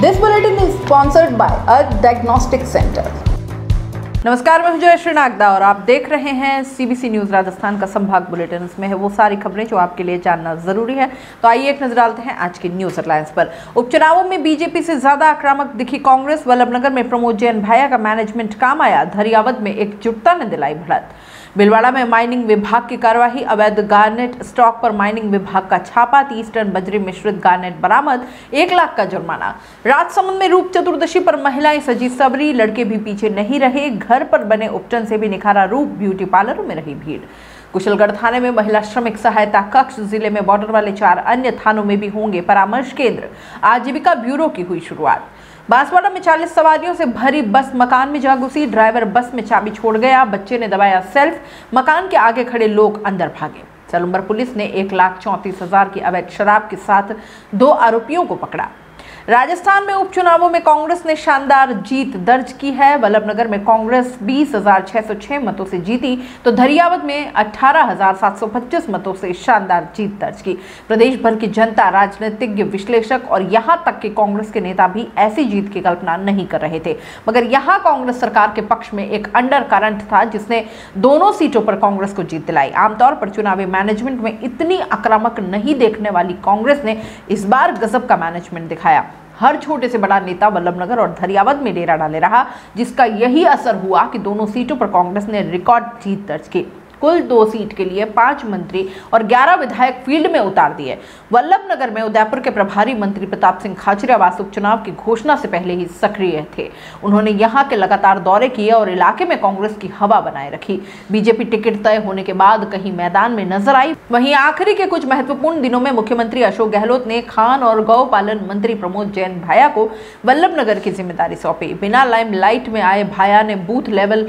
This bulletin is sponsored by Earth Diagnostic Center. नमस्कार, मैं हूं जयश्री नागदा और आप देख रहे हैं सीबीसी न्यूज राजस्थान का संभाग बुलेटिन। इसमें है वो सारी खबरें जो आपके लिए जानना जरूरी है। तो आइए एक नजर डालते हैं आज की न्यूज हेडलाइंस पर। उपचुनावों में बीजेपी से ज्यादा आक्रामक दिखी कांग्रेस। वल्लभनगर में प्रमोद जैन भाया का मैनेजमेंट काम आया। धरियावद में एकजुटता ने दिलाई बढ़त। भीलवाड़ा में माइनिंग विभाग की कार्यवाही। अवैध गार्नेट स्टॉक पर माइनिंग विभाग का छापा। 30 टन बजरी मिश्रित गार्नेट बरामद। 1 लाख का जुर्माना। राजसमंद में रूप चतुर्दशी पर महिलाएं सजी सबरी। लड़के भी पीछे नहीं रहे। घर पर बने उपटन से भी निखारा रूप। ब्यूटी पार्लरों में रही भीड़। कुशलगढ़ थाने में महिला श्रमिक सहायता कक्ष। जिले में बॉर्डर वाले 4 अन्य थानों में भी होंगे परामर्श केंद्र। आजीविका ब्यूरो की हुई शुरुआत। बांसवाड़ा में 40 सवारियों से भरी बस मकान में जा घुसी। ड्राइवर बस में चाबी छोड़ गया। बच्चे ने दबाया सेल्फ। मकान के आगे खड़े लोग अंदर भागे। सलूम्बर पुलिस ने 1,34,000 की अवैध शराब के साथ 2 आरोपियों को पकड़ा। राजस्थान में उपचुनावों में कांग्रेस ने शानदार जीत दर्ज की है। वल्लभनगर में कांग्रेस 20,606 मतों से जीती तो धरियावद में 18,725 मतों से शानदार जीत दर्ज की। प्रदेश भर की जनता, राजनीतिज्ञ, विश्लेषक और यहां तक कि कांग्रेस के नेता भी ऐसी जीत की कल्पना नहीं कर रहे थे। मगर यहां कांग्रेस सरकार के पक्ष में एक अंडर करंट था जिसने दोनों सीटों पर कांग्रेस को जीत दिलाई। आमतौर पर चुनावी मैनेजमेंट में इतनी आक्रामक नहीं देखने वाली कांग्रेस ने इस बार गजब का मैनेजमेंट दिखाया। हर छोटे से बड़ा नेता वल्लभनगर और धरियावद में डेरा डाले रहा, जिसका यही असर हुआ कि दोनों सीटों पर कांग्रेस ने रिकॉर्ड जीत दर्ज की। कुल 2 सीट के लिए 5 मंत्री और 11 विधायक फील्ड में उतार दिए। वल्लभनगर में उदयपुर के प्रभारी मंत्री प्रताप सिंह खाचरियावास उपचुनाव की घोषणा से पहले ही सक्रिय थे। उन्होंने यहां के लगातार दौरे किए और इलाके में कांग्रेस की हवा बनाए रखी। बीजेपी टिकट तय होने के बाद कहीं मैदान में नजर आई। वहीं आखिरी के कुछ महत्वपूर्ण दिनों में मुख्यमंत्री अशोक गहलोत ने खान और गौपालन मंत्री प्रमोद जैन भाया को वल्लभनगर की जिम्मेदारी सौंपी। बिना लाइमलाइट में आए भाया ने बूथ लेवल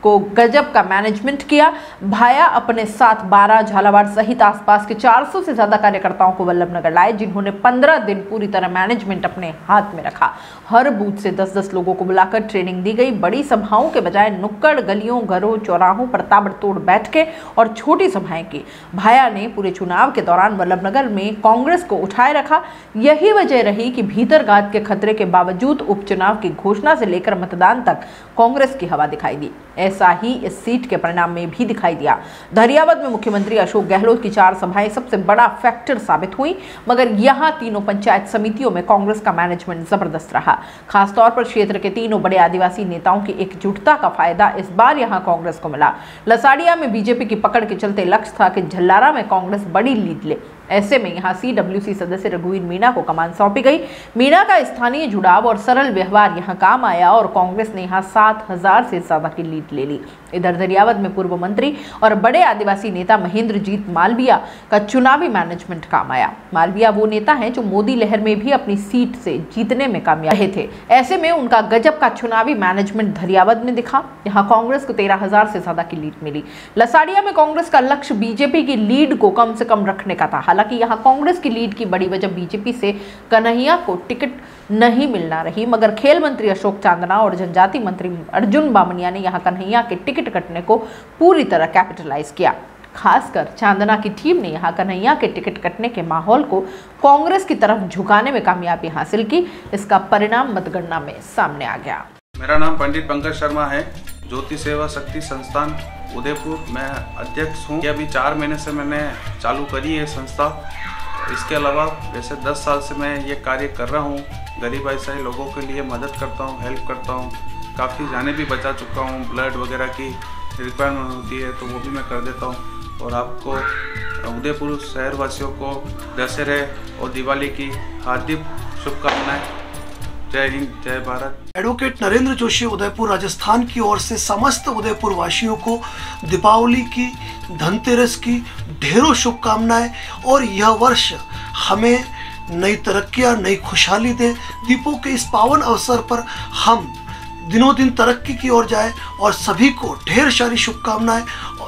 को गजब का मैनेजमेंट किया। भाया अपने साथ 12 झालावाड़ सहित आसपास के 400 से ज्यादा कार्यकर्ताओं को वल्लभनगर लाए, जिन्होंने 15 दिन पूरी तरह मैनेजमेंट अपने हाथ में रखा। हर बूथ से 10-10 लोगों को बुलाकर ट्रेनिंग दी गई। बड़ी सभाओं के बजाय नुक्कड़ गलियों, घरों, चौराहों पर ताबड़तोड़ बैठकें और छोटी सभाएं की। भाया ने पूरे चुनाव के दौरान वल्लभनगर में कांग्रेस को उठाए रखा। यही वजह रही कि भीतरघात के खतरे के बावजूद उपचुनाव की घोषणा से लेकर मतदान तक कांग्रेस की हवा दिखाई दी। ऐसा ही इस सीट के परिणाम में भी दिखाई दिया। धरियावद में मुख्यमंत्री अशोक गहलोत की 4 सभाएं सबसे बड़ा फैक्टर साबित हुई, मगर यहां तीनों पंचायत समितियों में कांग्रेस का मैनेजमेंट जबरदस्त रहा। खासतौर पर क्षेत्र के तीनों बड़े आदिवासी नेताओं की एकजुटता का फायदा इस बार यहां कांग्रेस को मिला। लसाड़िया में बीजेपी की पकड़ के चलते लक्ष्य था कि झल्लारा में कांग्रेस बड़ी लीड ले। ऐसे में यहां CWC सदस्य रघुवीर मीणा को कमान सौंपी गई। मीणा का स्थानीय जुड़ाव और सरल व्यवहार यहां काम आया और कांग्रेस ने यहां 7,000 से ज्यादा की लीड ले ली। इधर धरियावद में पूर्व मंत्री और बड़े आदिवासी नेता महेंद्रजीत मालवीया का चुनावी मैनेजमेंट काम आया। मालवीया वो नेता हैं जो मोदी लहर में भी अपनी सीट से जीतने में कामयाब रहे थे। ऐसे में उनका गजब का चुनावी मैनेजमेंट धरियावद में दिखा। यहां कांग्रेस को 13,000 से ज्यादा की लीड मिली। लसाड़िया में कांग्रेस का लक्ष्य बीजेपी की लीड को कम से कम रखने का था। हालांकि यहां कांग्रेस की लीड की बड़ी वजह बीजेपी से कन्हैया को टिकट नहीं मिलना रही, मगर खेल मंत्री अशोक चांदना और जनजाति मंत्री अर्जुन बामनिया ने यहां कन्हैया के टिकट कटने को पूरी तरह कैपिटलाइज किया। खासकर चांदना की टीम ने यहां कन्हैया के टिकट कटने के माहौल को कांग्रेस की तरफ झुकाने में कामयाबी हासिल की। इसका परिणाम मतगणना में सामने आ गया। मेरा नाम पंडित पंकज शर्मा है। ज्योति सेवा शक्ति संस्थान उदयपुर मैं अध्यक्ष हूँ। अभी 4 महीने से मैंने चालू करी है संस्था। इसके अलावा वैसे 10 साल से मैं ये कार्य कर रहा हूँ। गरीब ऐसे लोगों के लिए मदद करता हूँ, हेल्प करता हूँ। काफ़ी जाने भी बचा चुका हूँ। ब्लड वगैरह की रिक्वायरमेंट होती है तो वो भी मैं कर देता हूँ। और आपको उदयपुर शहरवासियों को दशहरे और दिवाली की हार्दिक शुभकामनाएं। जय हिंद, जय भारत। एडवोकेट नरेंद्र जोशी उदयपुर राजस्थान की ओर से समस्त उदयपुर वासियों को दीपावली की, धनतेरस की ढेरों शुभकामनाएं और यह वर्ष हमें नई तरक्कियां, नई खुशहाली दे। दीपों के इस पावन अवसर पर हम दिनों दिन तरक्की की ओर जाए और सभी को ढेर सारी शुभकामनाएं।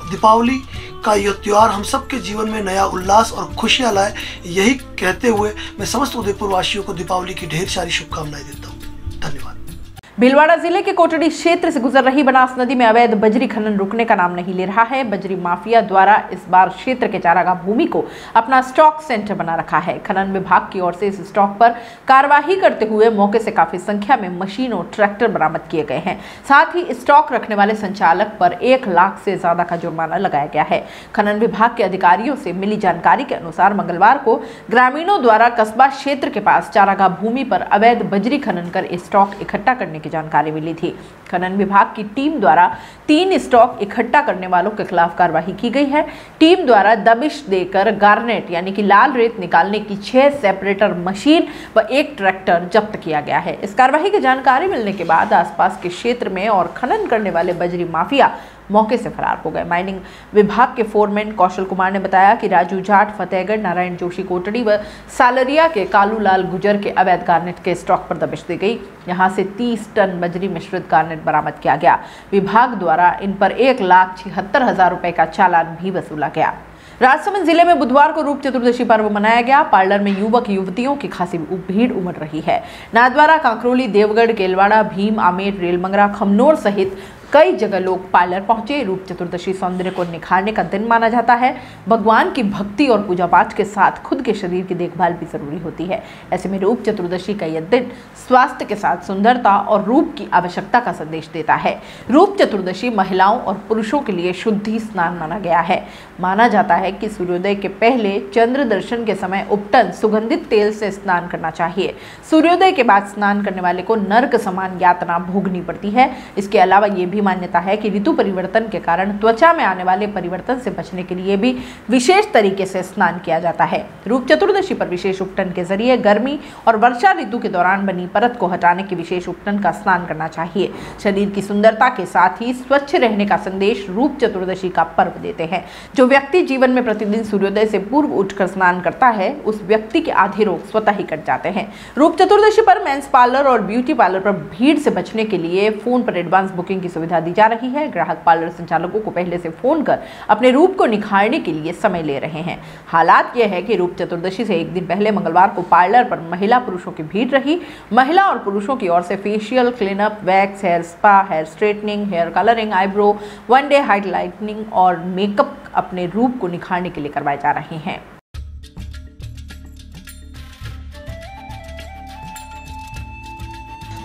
दीपावली का यह त्यौहार हम सबके जीवन में नया उल्लास और खुशियां लाए, यही कहते हुए मैं समस्त उदयपुर वासियों को दीपावली की ढेर सारी शुभकामनाएं देता हूँ। धन्यवाद। भीलवाड़ा जिले के कोटड़ी क्षेत्र से गुजर रही बनास नदी में अवैध बजरी खनन रुकने का नाम नहीं ले रहा है। बजरी माफिया द्वारा इस बार क्षेत्र के चारागाह भूमि को अपना स्टॉक सेंटर बना रखा है। खनन विभाग की ओर से इस स्टॉक पर कार्यवाही करते हुए मौके से काफी संख्या में मशीन और ट्रैक्टर बरामद किए गए हैं। साथ ही स्टॉक रखने वाले संचालक पर 1 लाख से ज्यादा का जुर्माना लगाया गया है। खनन विभाग के अधिकारियों से मिली जानकारी के अनुसार मंगलवार को ग्रामीणों द्वारा कस्बा क्षेत्र के पास चारागाह भूमि पर अवैध बजरी खनन कर स्टॉक इकट्ठा करने की जानकारी मिली थी। खनन विभाग की टीम द्वारा 3 स्टॉक इकट्ठा करने वालों के खिलाफ कार्रवाई की गई है। टीम द्वारा दबिश देकर गार्नेट यानी कि लाल रेत निकालने की 6 सेपरेटर मशीन व 1 ट्रैक्टर जब्त किया गया है। इस कार्रवाई की जानकारी मिलने के बाद आसपास के क्षेत्र में और खनन करने वाले बजरी माफिया मौके से फरार हो गए। माइनिंग विभाग के फोरमैन कौशल कुमार ने बताया कि राजू जाट फतेहगढ़, नारायण जोशी कोटड़ी व सालरिया के कालू लाल गुजर के अवैध गार्नेट के स्टॉक पर दबिश दी गई। यहां से 30 टन बजरी मिश्रित गार्नेट बरामद किया गया। विभाग द्वारा इन पर 1,76,000 रुपए का चालान भी वसूला गया। राजसमंद जिले में बुधवार को रूप चतुर्दशी पर्व मनाया गया। पार्लर में युवक युवतियों की खासी भीड़ उमड़ रही है। नाथद्वारा, कांकरोली, देवगढ़, केलवाड़ा, भीम, आमेर, रेलमंगरा, खमनोर सहित कई जगह लोग पार्लर पहुंचे। रूप चतुर्दशी सौंदर्य को निखारने का दिन माना जाता है। भगवान की भक्ति और पूजा पाठ के साथ खुद के शरीर की देखभाल भी जरूरी होती है। ऐसे में रूप चतुर्दशी का यह दिन स्वास्थ्य के साथ सुंदरता और रूप की आवश्यकता का संदेश देता है। रूप चतुर्दशी महिलाओं और पुरुषों के लिए शुद्धि स्नान माना गया है। माना जाता है कि सूर्योदय के पहले चंद्र दर्शन के समय उपटन सुगंधित तेल से स्नान करना चाहिए। सूर्योदय के बाद स्नान करने वाले को नरक समान यातना भोगनी पड़ती है। इसके अलावा ये भी मान्यता है कि ऋतु परिवर्तन के कारण त्वचा में आने वाले परिवर्तन से बचने के लिए भी विशेष तरीके से स्नान किया जाता है। रूप चतुर्दशी पर विशेष उपटन के जरिए गर्मी और वर्षा ऋतु के दौरान बनी परत को हटाने के विशेष उपटन का स्नान करना चाहिए। शरीर की सुंदरता के साथ ही स्वच्छ रहने का संदेश रूप चतुर्दशी का पर्व देते हैं। जो व्यक्ति जीवन में प्रतिदिन सूर्योदय से पूर्व उठकर स्नान करता है, उस व्यक्ति के आधे रोग स्वतः ही कट जाते हैं। रूप चतुर्दशी पर मेंस पार्लर और ब्यूटी पार्लर पर भीड़ से बचने के लिए फोन पर एडवांस बुकिंग की सुविधा दी जा रही है। ग्राहक पार्लर संचालकों को पहले से फोन कर अपने रूप को निखारने के लिए समय ले रहे हैं। हालात यह है कि रूप चतुर्दशी से एक दिन पहले मंगलवार को पार्लर पर महिला पुरुषों की भीड़ रही। महिला और पुरुषों की ओर से facial, cleanup, wax, hair spa, hair straightening, hair colouring, eyebrow, 1 day highlighting और मेकअप अपने रूप को निखारने के लिए करवाए जा रहे हैं।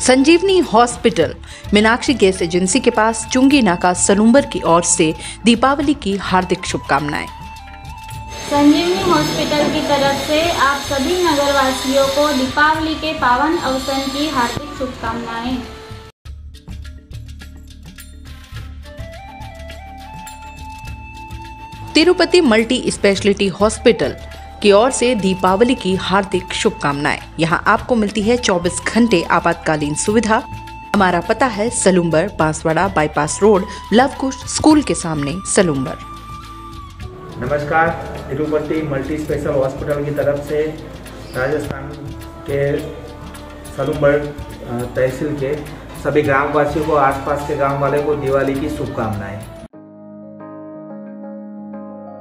संजीवनी हॉस्पिटल मीनाक्षी गैस एजेंसी के पास चुंगी नाका सलूम्बर की ओर से दीपावली की हार्दिक शुभकामनाएं। संजीवनी हॉस्पिटल की तरफ से आप सभी नगरवासियों को दीपावली के पावन अवसर की हार्दिक शुभकामनाएं। तिरुपति मल्टी स्पेशलिटी हॉस्पिटल की ओर से दीपावली की हार्दिक शुभकामनाएं। यहां आपको मिलती है 24 घंटे आपातकालीन सुविधा। हमारा पता है Salumbar, Banswara bypass road, Lav Kush school के सामने, सलूम्बर। नमस्कार, तिरुपति मल्टी स्पेशल हॉस्पिटल की तरफ से राजस्थान के सलूम्बर तहसील के सभी ग्रामवासियों को, आसपास के गांव वाले को दिवाली की शुभकामनाएं।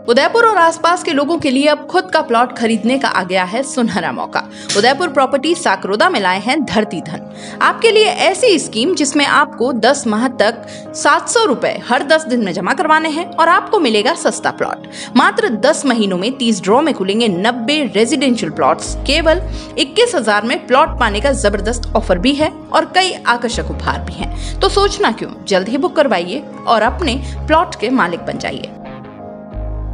उदयपुर और आसपास के लोगों के लिए अब खुद का प्लॉट खरीदने का आ गया है सुनहरा मौका। उदयपुर प्रॉपर्टी साकरोदा में लाए हैं धरती धन। आपके लिए ऐसी स्कीम जिसमें आपको 10 माह तक 700 रुपए हर 10 दिन में जमा करवाने हैं और आपको मिलेगा सस्ता प्लॉट। मात्र 10 महीनों में 30 ड्रॉ में खुलेंगे 90 रेजिडेंशियल प्लॉट्स। केवल 21,000 में प्लॉट पाने का जबरदस्त ऑफर भी है और कई आकर्षक उपहार भी हैं। तो सोचना क्यों, जल्द ही बुक करवाइए और अपने प्लॉट के मालिक बन जाइए।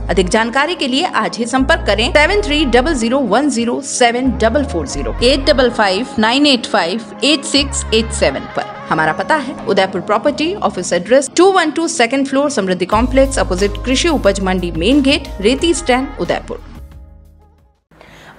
अधिक जानकारी के लिए आज ही संपर्क करें 7300107440 8559858687 पर। हमारा पता है Udaipur property, office address 212 2nd floor, Samriddhi complex, opposite कृषि उपज मंडी, main gate, Reti stand, Udaipur.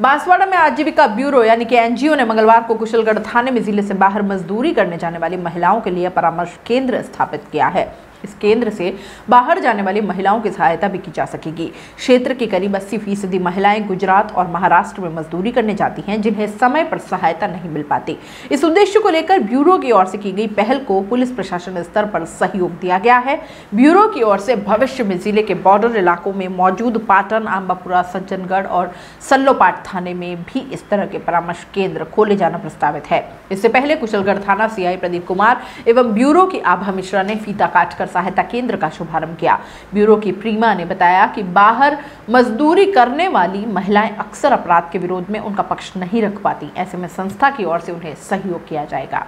Banswara में आजीविका ब्यूरो यानी कि एनजीओ ने मंगलवार को कुशलगढ़ थाने में जिले से बाहर मजदूरी करने जाने वाली महिलाओं के लिए परामर्श केंद्र स्थापित किया है। इस केंद्र से बाहर जाने वाली महिलाओं की सहायता भी की जा सकेगी। क्षेत्र की करीब 80% महिलाएं गुजरात और महाराष्ट्र में मजदूरी करने जाती हैं, जिन्हें समय पर सहायता नहीं मिल पाती। इस उद्देश्य को लेकर ब्यूरो की ओर से की गई पहल को पुलिस प्रशासन स्तर पर सहयोग दिया गया है। ब्यूरो की ओर से भविष्य में जिले के बॉर्डर इलाकों में मौजूद पाटन, आंबापुरा, सज्जनगढ़ और सल्लोपाट थाने में भी इस तरह के परामर्श केंद्र खोले जाना प्रस्तावित है। इससे पहले कुशलगढ़ थाना सीआई प्रदीप कुमार एवं ब्यूरो की आभा मिश्रा ने फीता काटकर सहायता केंद्र का शुभारंभ किया। ब्यूरो की प्रीमा ने बताया कि बाहर मजदूरी करने वाली महिलाएं अक्सर अपराध के विरोध में उनका पक्ष नहीं रख पाती। ऐसे में संस्था की ओर से उन्हें सहयोग किया जाएगा।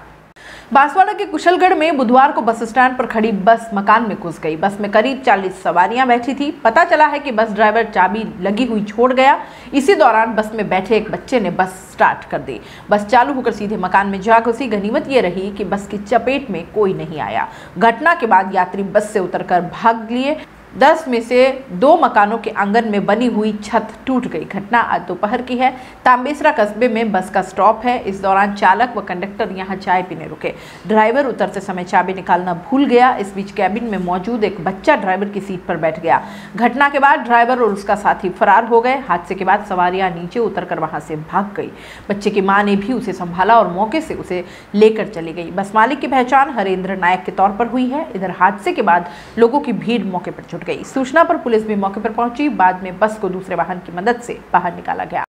बांसवाड़ा के कुशलगढ़ में बुधवार को बस स्टैंड पर खड़ी बस मकान में घुस गई। बस में करीब 40 सवारियां बैठी थी। पता चला है कि बस ड्राइवर चाबी लगी हुई छोड़ गया। इसी दौरान बस में बैठे एक बच्चे ने बस स्टार्ट कर दी। बस चालू होकर सीधे मकान में जा घुसी। गनीमत ये रही कि बस की चपेट में कोई नहीं आया। घटना के बाद यात्री बस से उतरकर भाग लिए। 10 में से 2 मकानों के आंगन में बनी हुई छत टूट गई। घटना आज दोपहर की है। तांबेसरा कस्बे में बस का स्टॉप है। इस दौरान चालक व कंडक्टर यहां चाय पीने रुके। ड्राइवर उतरते समय चाबी निकालना भूल गया। इस बीच कैबिन में मौजूद एक बच्चा ड्राइवर की सीट पर बैठ गया। घटना के बाद ड्राइवर और उसका साथी फरार हो गए। हादसे के बाद सवारियां नीचे उतरकर वहां से भाग गई। बच्चे की मां ने भी उसे संभाला और मौके से उसे लेकर चली गई। बस मालिक की पहचान हरेंद्र नायक के तौर पर हुई है। इधर हादसे के बाद लोगों की भीड़ मौके पर गई। सूचना पर पुलिस भी मौके पर पहुंची। बाद में बस को दूसरे वाहन की मदद से बाहर निकाला गया।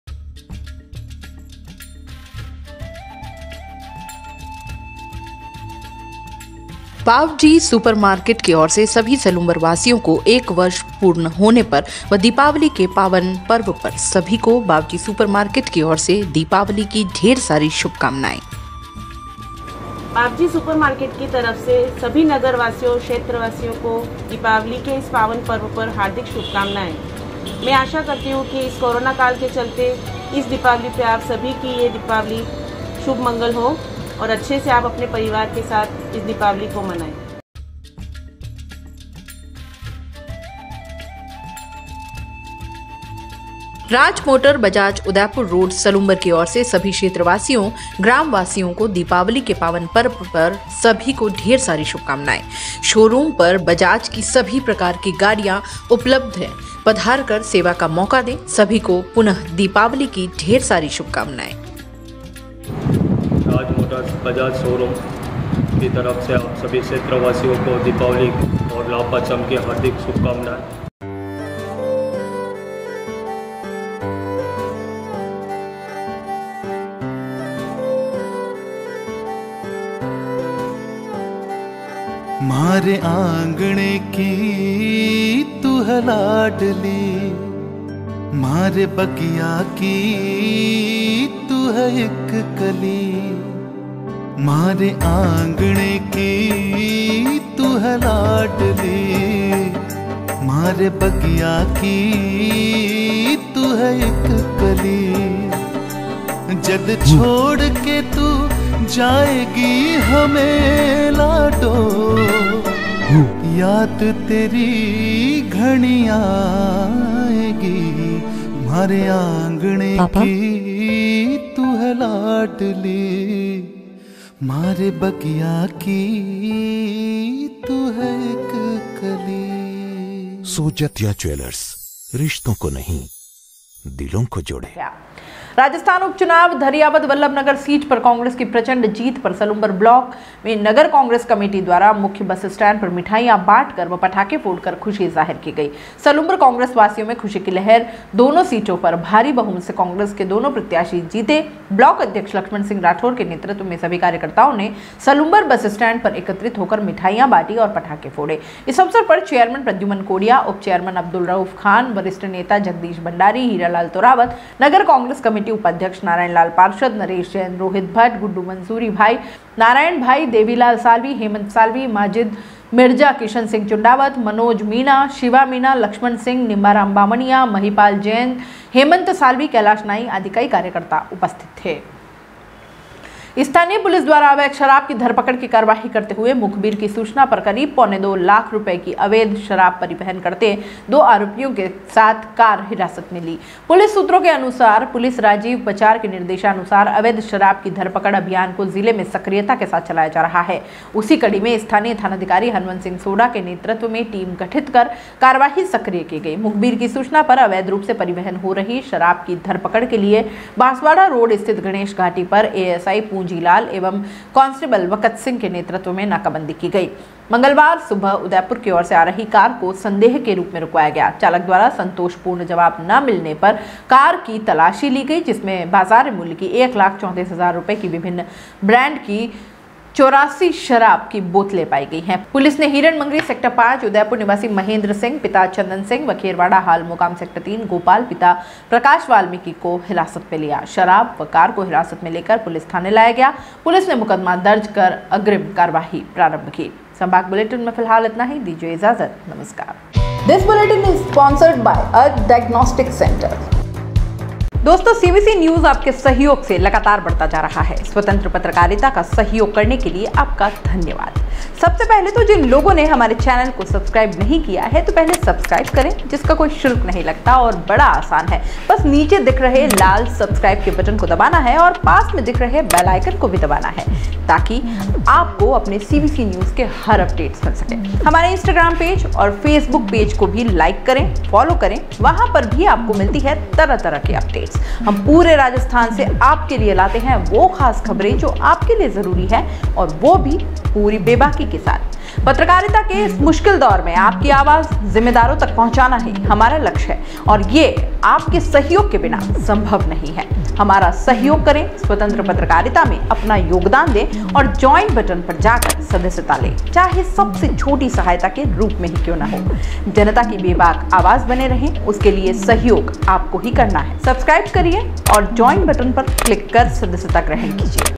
बावजी सुपरमार्केट की ओर से सभी सलूम्बर वासियों को 1 वर्ष पूर्ण होने पर व दीपावली के पावन पर्व पर सभी को बावजी सुपरमार्केट की ओर से दीपावली की ढेर सारी शुभकामनाएं। बावजी सुपरमार्केट की तरफ से सभी नगर वासियों, क्षेत्रवासियों को दीपावली के इस पावन पर्व पर हार्दिक शुभकामनाएं। मैं आशा करती हूँ कि इस कोरोना काल के चलते इस दीपावली पे आप सभी की ये दीपावली शुभ मंगल हो और अच्छे से आप अपने परिवार के साथ इस दीपावली को मनाएं। राज मोटर बजाज उदयपुर रोड सलूम्बर की ओर से सभी क्षेत्रवासियों, ग्राम वासियों को दीपावली के पावन पर्व पर सभी को ढेर सारी शुभकामनाएं। शोरूम पर बजाज की सभी प्रकार की गाड़ियां उपलब्ध हैं। पधार कर सेवा का मौका दें। सभी को पुनः दीपावली की ढेर सारी शुभकामनाएं। राज मोटर्स बजाज शोरूम की तरफ से आप सभी क्षेत्रवासियों को दीपावली और लाभ पांचम की हार्दिक शुभकामनाएं। मारे आंगणे की तू है लाडली, मारे बगिया की तू है एक कली। मारे आंगणे की तू है लाडली, मारे बगिया की तू है एक कली। जद छोड़ के तू जाएगी हमें लाडो, याद तेरी घनी आएगी। मारे आंगणे की तू है लाडली, मारे बगिया की तू है एक कली। सोजतिया ज्वेलर्स, रिश्तों को नहीं दिलों को जोड़े। राजस्थान उपचुनाव धरियावद वल्लभनगर सीट पर कांग्रेस की प्रचंड जीत पर सलूम्बर ब्लॉक में नगर कांग्रेस कमेटी द्वारा मुख्य बस स्टैंड पर मिठाइयां बांटकर व पटाखे फोड़कर खुशी जाहिर की गई। सलूम्बर कांग्रेस वासियों में खुशी की लहर। दोनों सीटों पर भारी बहुमत से कांग्रेस के दोनों प्रत्याशी जीते। ब्लॉक अध्यक्ष लक्ष्मण सिंह राठौर के नेतृत्व में सभी कार्यकर्ताओं ने सलूम्बर बस स्टैंड पर एकत्रित होकर मिठाइयां बांटी और पटाखे फोड़े। इस अवसर पर चेयरमैन प्रद्युमन कोडिया, उप चेयरमैन अब्दुल रऊफ खान, वरिष्ठ नेता जगदीश भंडारी, हीरालाल तोरावत, नगर कांग्रेस कमेटी उपाध्यक्ष नारायण लाल पार्षद, नरेश जैन, रोहित भट्ट, गुड्डू मंसूरी भाई, नारायण भाई, देवीलाल सालवी, हेमंत सालवी, माजिद मिर्जा, किशन सिंह चुंडावत, मनोज मीणा, शिवा मीणा, लक्ष्मण सिंह, निम्बाराम बामनिया, महिपाल जैन, हेमंत सालवी, कैलाश नाई आदि कई कार्यकर्ता उपस्थित थे। स्थानीय पुलिस द्वारा अवैध शराब की धरपकड़ की कार्रवाई करते हुए मुखबिर की सूचना पर करीब 1.25 लाख रुपए की अवैध शराब परिवहन करते 2 आरोपियों के साथ कार हिरासत में ली। पुलिस सूत्रों के अनुसार पुलिस राजीव पचार के निर्देशानुसार अवैध शराब की धरपकड़ अभियान को जिले में सक्रियता के साथ चलाया जा रहा है। उसी कड़ी में स्थानीय थानाधिकारी हनुमंत सिंह सोडा के नेतृत्व में टीम गठित कर कार्रवाई सक्रिय की गई। मुखबिर की सूचना पर अवैध रूप से परिवहन हो रही शराब की धरपकड़ के लिए बांसवाड़ा रोड स्थित गणेश घाटी पर एएसआई पूंजीलाल एवं कांस्टेबल वकत सिंह के नेतृत्व में नाकाबंदी की गई। मंगलवार सुबह उदयपुर की ओर से आ रही कार को संदेह के रूप में रुकवाया गया। चालक द्वारा संतोषपूर्ण जवाब न मिलने पर कार की तलाशी ली गई, जिसमें बाजार मूल्य की 1,34,000 रुपए की विभिन्न ब्रांड की 84 शराब की बोतलें पाई गई हैं। पुलिस ने हिरन मंगरी सेक्टर 5 उदयपुर निवासी महेंद्र सिंह पिता चंदन सिंह व खेरवाड़ा हाल मुकाम सेक्टर 3 गोपाल पिता प्रकाश वाल्मीकि को हिरासत में लिया। शराब व कार को हिरासत में लेकर पुलिस थाने लाया गया। पुलिस ने मुकदमा दर्ज कर अग्रिम कार्यवाही प्रारंभ की। संभाग बुलेटिन में फिलहाल इतना ही। दीजिए इजाजत। नमस्कार। This bulletin is sponsored by earth diagnostic centre. दोस्तों, सीबीसी न्यूज आपके सहयोग से लगातार बढ़ता जा रहा है। स्वतंत्र पत्रकारिता का सहयोग करने के लिए आपका धन्यवाद। सबसे पहले तो जिन लोगों ने हमारे चैनल को सब्सक्राइब नहीं किया है तो पहले सब्सक्राइब करें, जिसका कोई शुल्क नहीं लगता और बड़ा आसान है। बस नीचे दिख रहे लाल सब्सक्राइब के बटन को दबाना है और पास में दिख रहे बेल आइकन को भी दबाना है, ताकि आपको अपने सीबीसी न्यूज के हर अपडेट्स मिल सके। हमारे इंस्टाग्राम पेज और फेसबुक पेज को भी लाइक करें, फॉलो करें। वहां पर भी आपको मिलती है तरह तरह की अपडेट्स। हम पूरे राजस्थान से आपके लिए लाते हैं वो खास खबरें जो आपके लिए जरूरी है, और वो भी पूरी बेबाकी के साथ। पत्रकारिता के इस मुश्किल दौर में आपकी आवाज जिम्मेदारों तक पहुंचाना ही हमारा लक्ष्य है, और ये आपके सहयोग के बिना संभव नहीं है। हमारा सहयोग करें, स्वतंत्र पत्रकारिता में अपना योगदान दें और ज्वाइन बटन पर जाकर सदस्यता लें, चाहे सबसे छोटी सहायता के रूप में ही क्यों ना हो। जनता की बेबाक आवाज बने रहें, उसके लिए सहयोग आपको ही करना है। सब्सक्राइब करिए और ज्वाइन बटन पर क्लिक कर सदस्यता ग्रहण कीजिए।